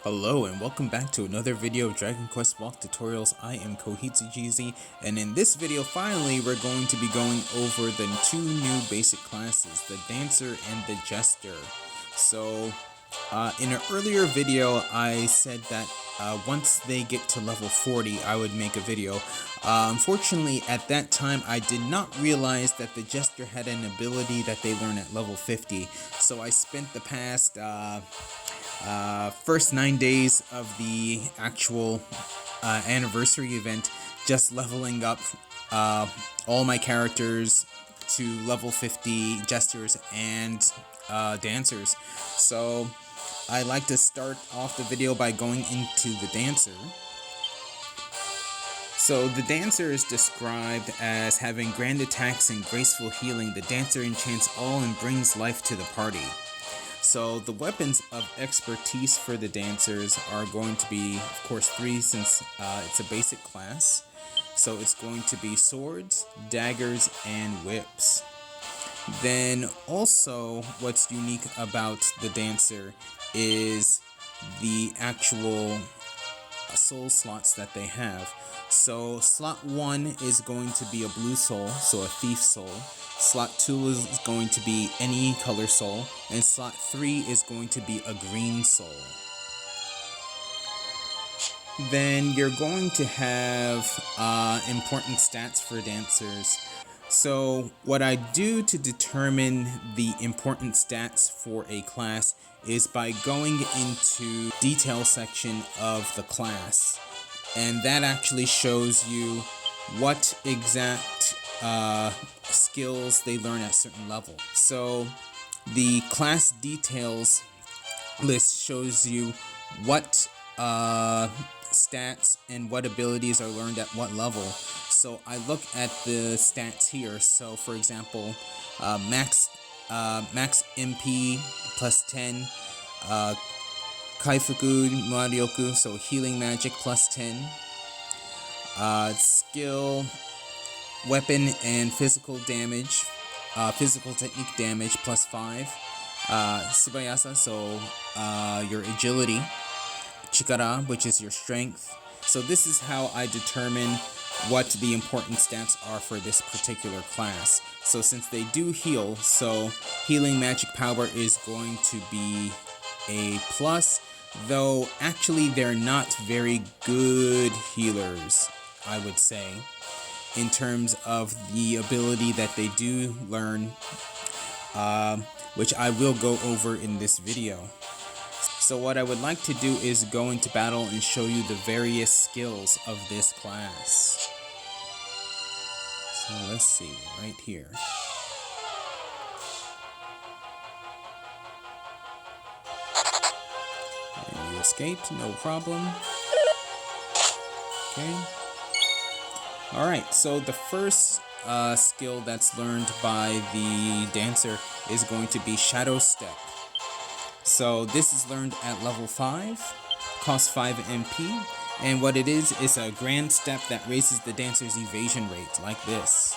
Hello and welcome back to another video of Dragon Quest Walk Tutorials. I am Kohitsujizi, and in this video finally we're going to be going over the two new basic classes, the Dancer and the Jester. So in an earlier video I said that once they get to level 40 I would make a video. Unfortunately at that time I did not realize that the Jester had an ability that they learn at level 50, so I spent the past first 9 days of the actual anniversary event just leveling up all my characters to level 50 jesters and dancers. So I like to start off the video by going into the dancer. So the dancer is described as having grand attacks and graceful healing. The dancer enchants all and brings life to the party. So the weapons of expertise for the dancers are going to be, of course, 3 since it's a basic class. So it's going to be swords, daggers, and whips. Then also what's unique about the dancer is the actual soul slots that they have. So slot 1 is going to be a blue soul, so a thief soul. Slot 2 is going to be any color soul, and slot 3 is going to be a green soul. Then you're going to have important stats for dancers. So what I do to determine the important stats for a class is by going into detail section of the class, and that actually shows you what exact skills they learn at certain level. So the class details list shows you what stats and what abilities are learned at what level. So I look at the stats here. So for example, max MP plus 10, Kaifuku Marioku, so healing magic plus 10, skill, weapon and physical damage, physical technique damage plus 5, Subayasa, so your agility, Chikara, which is your strength. So this is how I determine what the important stats are for this particular class. So since they do heal, so healing magic power is going to be a plus, though actually they're not very good healers, I would say, in terms of the ability that they do learn, which I will go over in this video. So what I would like to do is go into battle and show you the various skills of this class. So let's see, right here. And you escaped, no problem. Okay. Alright, so the first skill that's learned by the dancer is going to be Shadow Step. So this is learned at level 5, costs 5 MP, and what it is a grand step that raises the dancer's evasion rate, like this.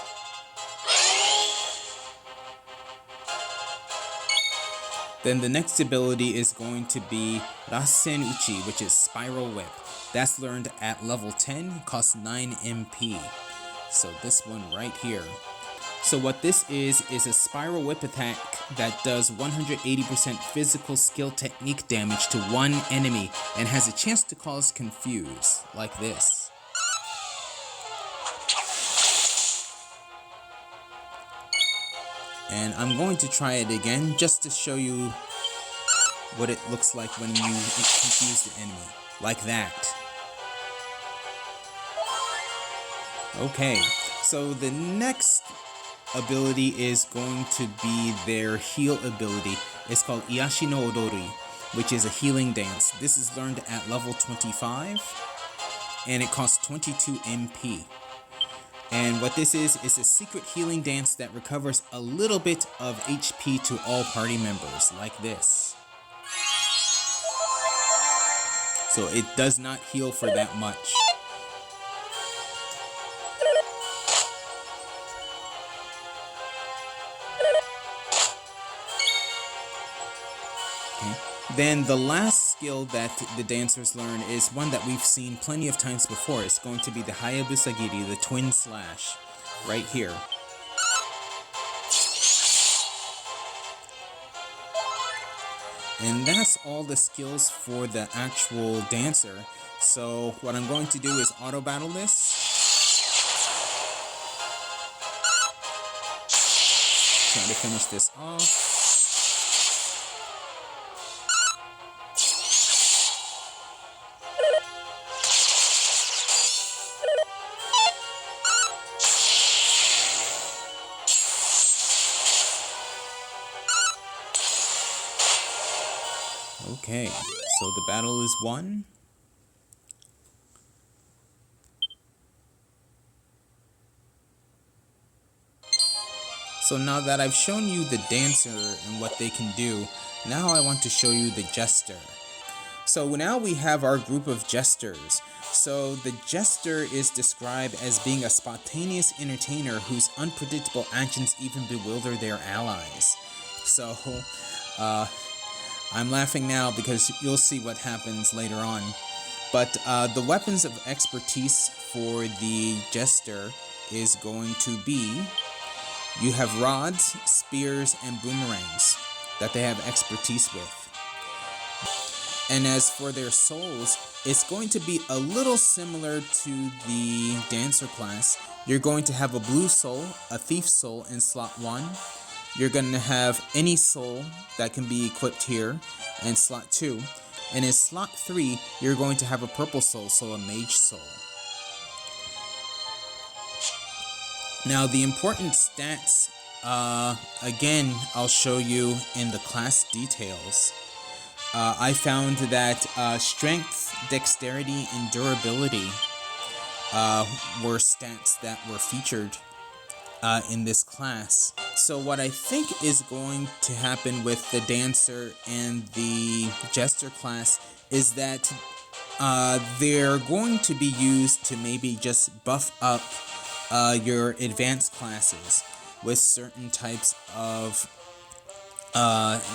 Then the next ability is going to be Rasen Uchi, which is Spiral Whip. That's learned at level 10, costs 9 MP. So this one right here. So what this is a spiral whip attack that does 180% physical skill technique damage to one enemy and has a chance to cause confuse, like this. And I'm going to try it again just to show you what it looks like when you confuse the enemy, like that. Okay, so the next ability is going to be their heal ability. It's called Iyashi no Odori, which is a healing dance. This is learned at level 25, and it costs 22 MP. And what this is a secret healing dance that recovers a little bit of HP to all party members, like this. So it does not heal for that much. Okay. Then the last skill that the dancers learn is one that we've seen plenty of times before. It's going to be the Hayabusagiri, the twin slash, right here. And that's all the skills for the actual dancer. So what I'm going to do is auto battle this. Trying to finish this off. Okay, so the battle is won. So now that I've shown you the dancer and what they can do, now I want to show you the jester. So now we have our group of jesters. So the jester is described as being a spontaneous entertainer whose unpredictable actions even bewilder their allies. So, I'm laughing now because you'll see what happens later on. But the weapons of expertise for the jester is going to be, you have rods, spears, and boomerangs that they have expertise with. And as for their souls, it's going to be a little similar to the dancer class. You're going to have a blue soul, a thief soul in slot 1. You're going to have any soul that can be equipped here in slot 2. And in slot 3, you're going to have a purple soul, so a mage soul. Now the important stats, again, I'll show you in the class details. I found that strength, dexterity, and durability were stats that were featured in this class. So what I think is going to happen with the dancer and the jester class is that they're going to be used to maybe just buff up your advanced classes with certain types of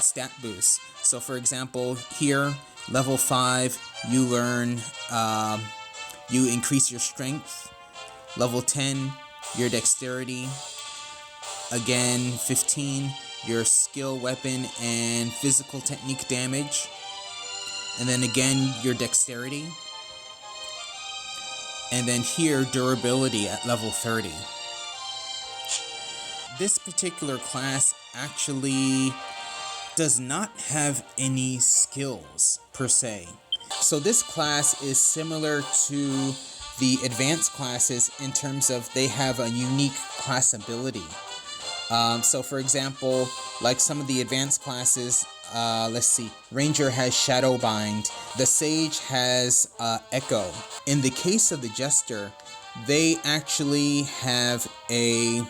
stat boosts. So for example, here, level 5, you learn, you increase your strength. Level 10, your dexterity. Again, 15, your skill, weapon, and physical technique damage. And then again, your dexterity. And then here, durability at level 30. This particular class actually does not have any skills per se. So this class is similar to the advanced classes in terms of they have a unique class ability. So for example, like some of the advanced classes, let's see, Ranger has Shadowbind, the Sage has Echo. In the case of the Jester, they actually have a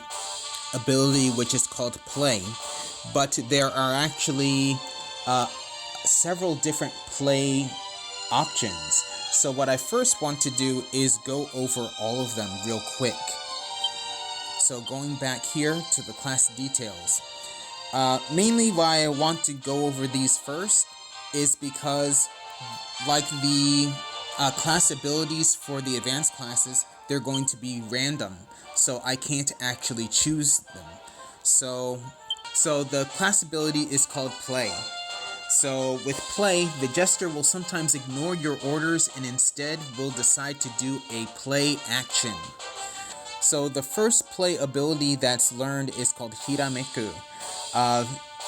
ability which is called Play, but there are actually several different play options. So what I first want to do is go over all of them real quick. So going back here to the class details. Mainly why I want to go over these first is because, like the class abilities for the advanced classes, they're going to be random, so I can't actually choose them. So the class ability is called Play. So with Play, the Jester will sometimes ignore your orders and instead will decide to do a play action. So the first play ability that's learned is called Hirameku.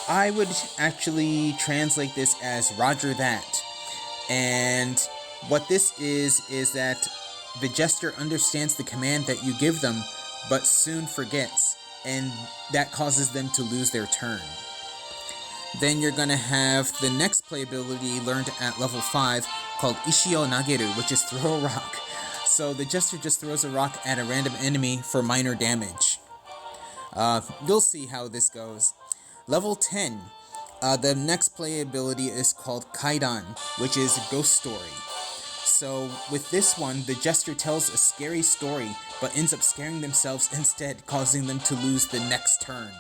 I would actually translate this as Roger that. And what this is that the Jester understands the command that you give them, but soon forgets, and that causes them to lose their turn. Then you're going to have the next play ability learned at level 5 called Ishio Nageru, which is throw a rock. So the Jester just throws a rock at a random enemy for minor damage. You'll see how this goes. Level 10, the next play ability is called Kaidan, which is Ghost Story. So with this one, the Jester tells a scary story, but ends up scaring themselves instead, causing them to lose the next turn.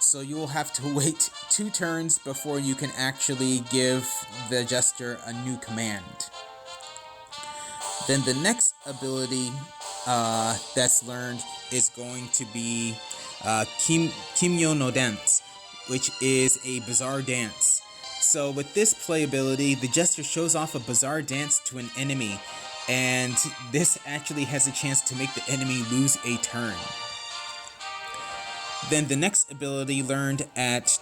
So you will have to wait 2 turns before you can actually give the Jester a new command. Then the next ability that's learned is going to be Kimyo no Dance, which is a bizarre dance. So with this playability, the Jester shows off a bizarre dance to an enemy, and this actually has a chance to make the enemy lose a turn. Then the next ability learned at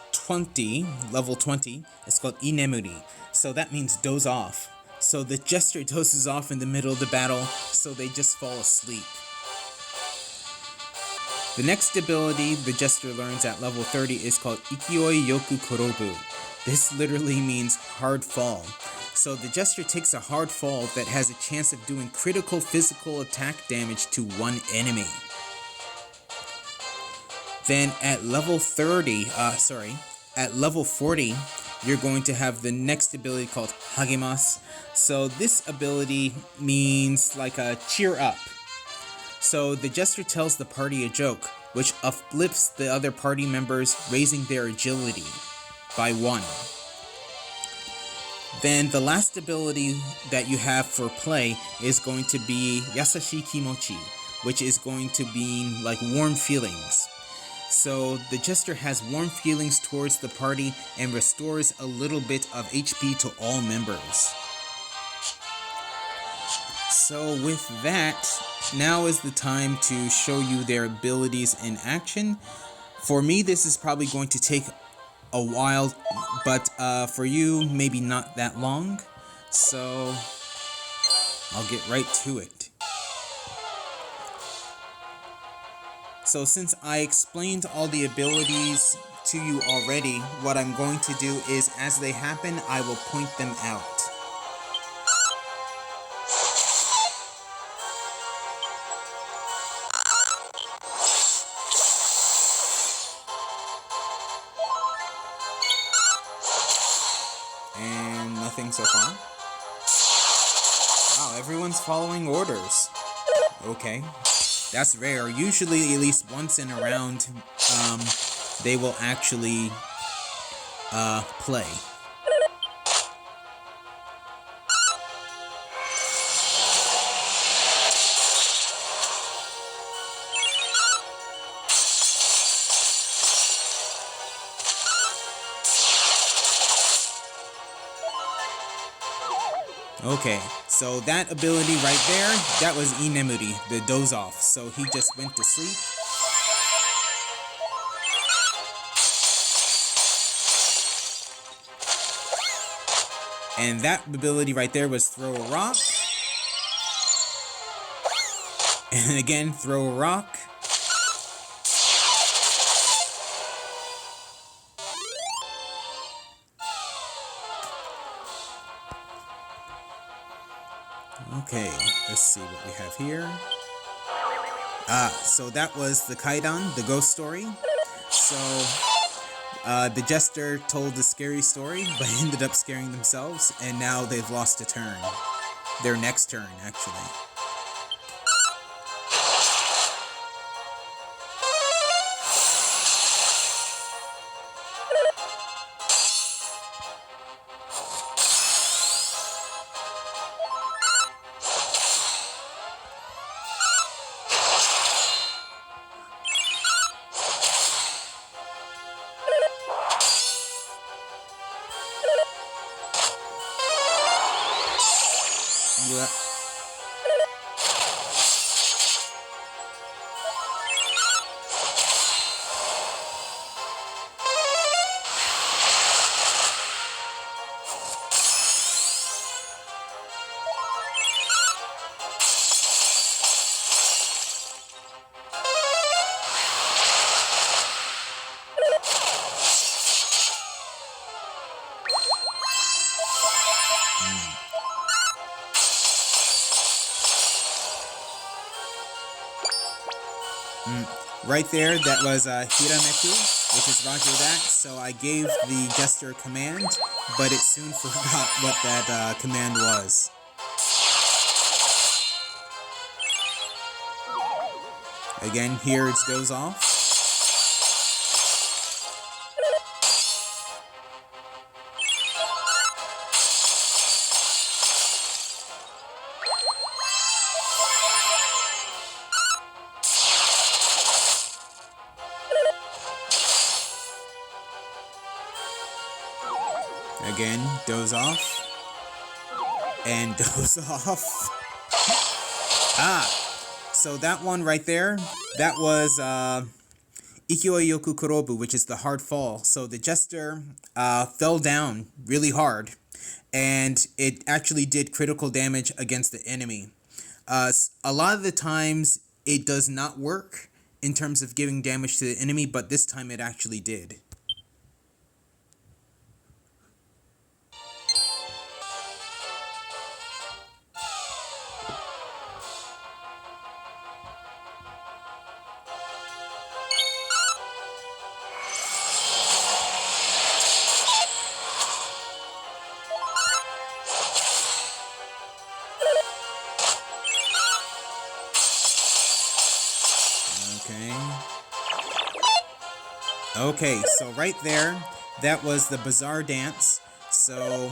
level 20, is called Inemuri. So that means doze off. So the Jester dozes off in the middle of the battle, so they just fall asleep. The next ability the Jester learns at level 30 is called Ikioi Yoku Korobu. This literally means hard fall. So the Jester takes a hard fall that has a chance of doing critical physical attack damage to one enemy. Then at level 40, you're going to have the next ability called Hagemas. So this ability means like a cheer up. So the Jester tells the party a joke, which uplifts the other party members, raising their agility by 1. Then the last ability that you have for play is going to be Yasashi Kimochi, which is going to be like warm feelings. So the Jester has warm feelings towards the party and restores a little bit of HP to all members. So with that, now is the time to show you their abilities in action. For me, this is probably going to take a while, but for you, maybe not that long. So I'll get right to it. So since I explained all the abilities to you already, what I'm going to do is, as they happen, I will point them out. And nothing so far. Wow, everyone's following orders. Okay. That's rare. Usually, at least once in a round, they will actually play. Okay, so that ability right there, that was Inemuri, the doze off. So he just went to sleep. And that ability right there was throw a rock. And again, throw a rock. Okay, let's see what we have here. So that was the Kaidan, the ghost story. So the Jester told the scary story, but ended up scaring themselves, and now they've lost a turn. Their next turn, actually. Yeah. Right there, that was Hirameku, which is Roger that. So I gave the Jester a command, but it soon forgot what that command was. Again, here it's Doze Off. Again, Doze Off. And Doze Off. So that one right there, that was Ikioi Yoku Kurobu, which is the hard fall. So the Jester fell down really hard, and it actually did critical damage against the enemy. A lot of the times it does not work in terms of giving damage to the enemy, but this time it actually did. Okay, so right there, that was the Bizarre Dance. So,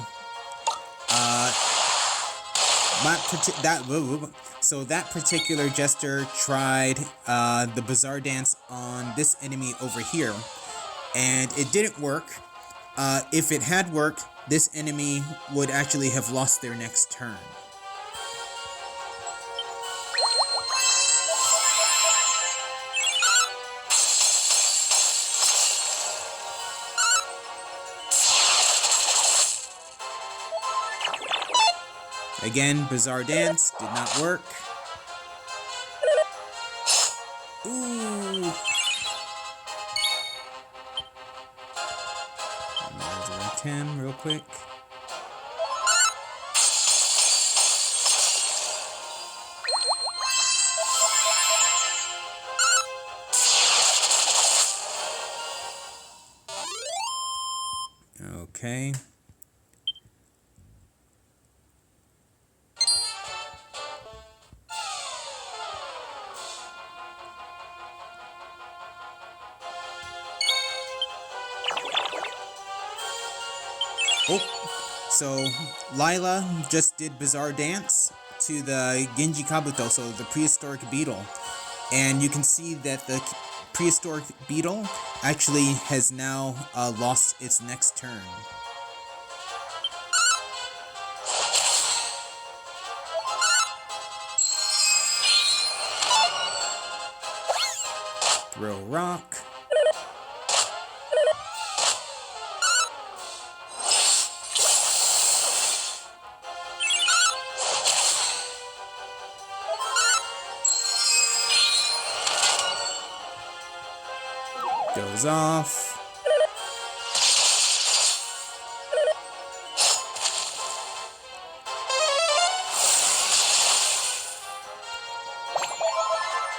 that particular Jester tried the Bizarre Dance on this enemy over here, and it didn't work. If it had worked, this enemy would actually have lost their next turn. Again, Bizarre Dance did not work. Ooh. Another 10 real quick. Okay. Oh, so Lila just did Bizarre Dance to the Genji Kabuto, so the prehistoric beetle. And you can see that the prehistoric beetle actually has now lost its next turn. Throw rock. Doze Off.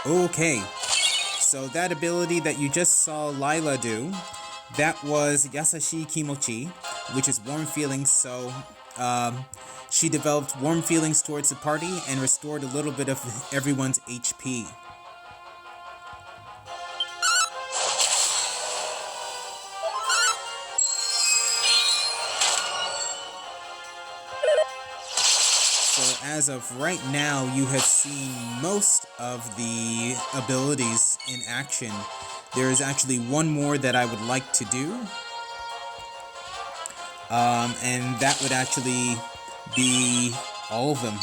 Okay, so that ability that you just saw Lila do, that was Yasashi Kimochi, which is warm feelings. So she developed warm feelings towards the party and restored a little bit of everyone's HP. So as of right now, you have seen most of the abilities in action. There is actually one more that I would like to do. And that would actually be all of them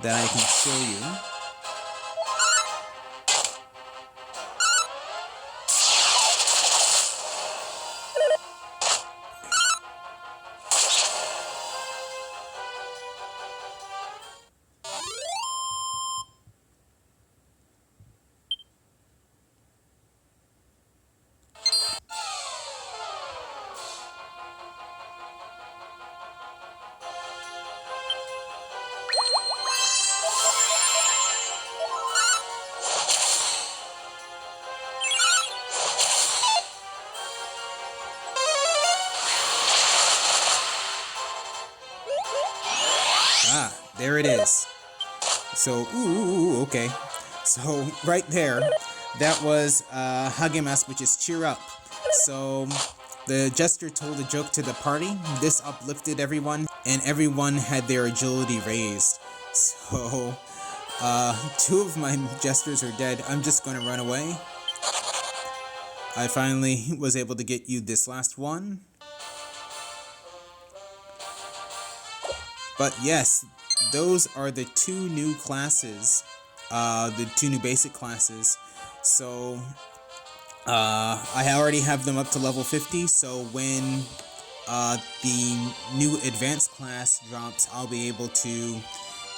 that I can show you. There it is. So, okay. So, right there, that was Hagemas, which is cheer up. So, the Jester told a joke to the party. This uplifted everyone, and everyone had their agility raised. So, two of my Jesters are dead. I'm just going to run away. I finally was able to get you this last one. But yes, those are the two new classes, the two new basic classes. So I already have them up to level 50, so when the new advanced class drops, I'll be able to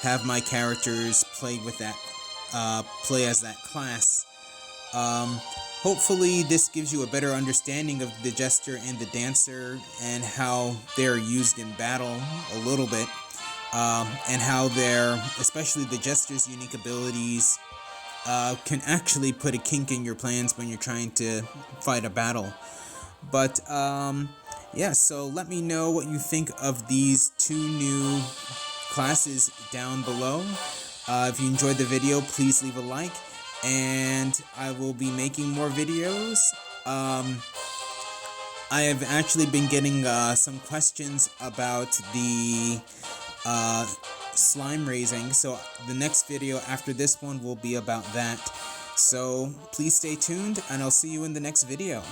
have my characters play with that, play as that class. Hopefully this gives you a better understanding of the Jester and the Dancer and how they're used in battle a little bit, and how they're, especially the Jester's unique abilities, can actually put a kink in your plans when you're trying to fight a battle. But yeah, so let me know what you think of these two new classes down below. If you enjoyed the video, please leave a like, and I will be making more videos. I have actually been getting some questions about the slime raising, so the next video after this one will be about that. So please stay tuned, and I'll see you in the next video.